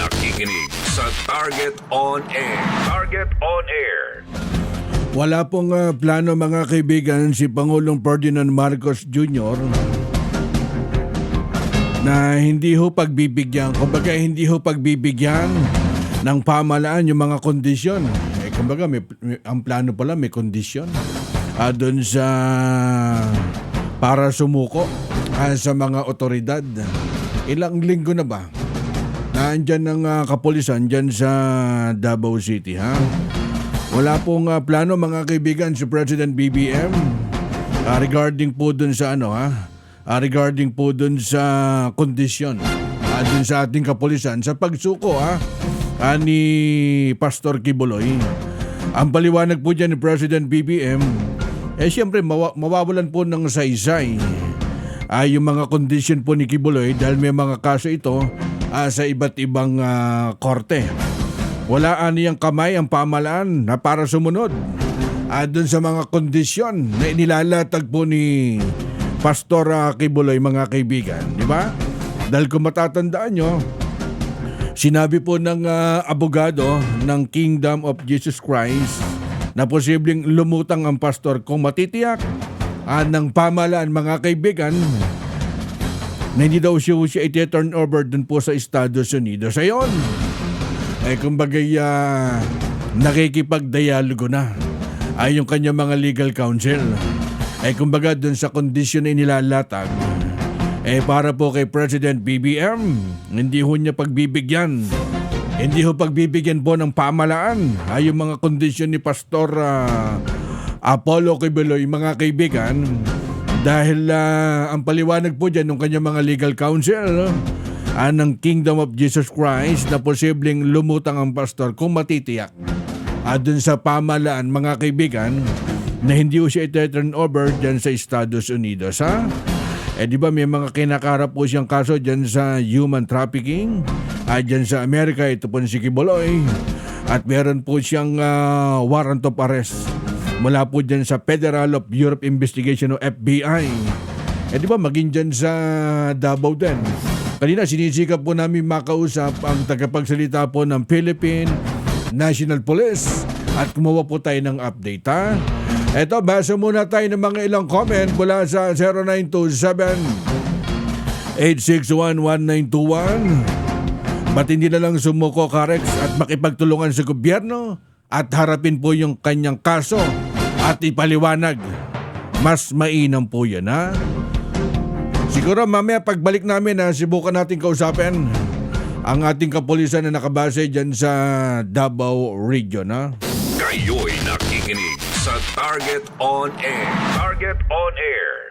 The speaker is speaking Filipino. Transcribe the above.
nakikinig sa Target On Air. Target On Air. Wala pong plano mga kaibigan si Pangulong Ferdinand Marcos Jr. na hindi ho pagbibigyan, kumbaga hindi ho pagbibigyan ng pamahalaan yung mga kondisyon. Kumbaga ang plano pala may kondisyon doon sa para sumuko sa mga otoridad. Ilang linggo na ba? Naandyan ng kapulisan dyan sa Davao City, ha? Wala pong plano mga kaibigan si President BBM regarding po dun sa regarding po dun sa kondisyon dun sa ating kapulisan sa pagsuko ni Pastor Quiboloy. Ang paliwanag po dyan ni President BBM, siyempre mawawalan po ng saysay yung mga kondisyon po ni Quiboloy dahil may mga kaso ito sa iba't ibang korte. Wala aniyang kamay ang pamahalaan na para sumunod dun sa mga kondisyon na inilalatag po ni Pastor Quiboloy mga kaibigan. Di ba? Dahil kung matatandaan nyo, sinabi po ng abogado ng Kingdom of Jesus Christ na posibleng lumutang ang pastor kung matitiyak ng pamahalaan mga kaibigan na hindi daw siya iti-turn over dun po sa Estados Unidos. Ayon, kumbagay nakikipagdialogo na yung kanyang mga legal counsel. Kumbaga dun sa kondisyon na inilalatag para po kay President BBM, hindi ho niya pagbibigyan. Hindi ho pagbibigyan po ng pamahalaan yung mga kondisyon ni Pastor Apollo Quiboloy mga kaibigan dahil ang paliwanag po dyan ng kanyang mga legal counsel ng Kingdom of Jesus Christ na posibleng lumutang ang pastor kung matitiyak dun sa pamahalaan mga kaibigan na hindi ho siya iti-turn over dyan sa Estados Unidos. Di ba may mga kinakarap po siyang kaso dyan sa human trafficking dyan sa Amerika, ito po si Quiboloy, at meron po siyang warrant of arrest mula po dyan sa Federal of Europe Investigation o FBI. Di ba maging dyan sa Davao din. Kanina sinisikap po namin makausap ang tagapagsalita po ng Philippine National Police at kumuha po tayo ng update. Eto, basa muna tayo ng mga ilang comment mula sa 0927-861-1921. Ba't hindi na lang sumuko Karex at makipagtulungan sa gobyerno at harapin po yung kanyang kaso at ipaliwanag. Mas mainam po yan, ha? Siguro mamaya pagbalik namin subukan natin kausapin ang ating kapulisan na nakabase dyan sa Davao Region. Kayo'y nakikinig sa Target On Air. Target On Air.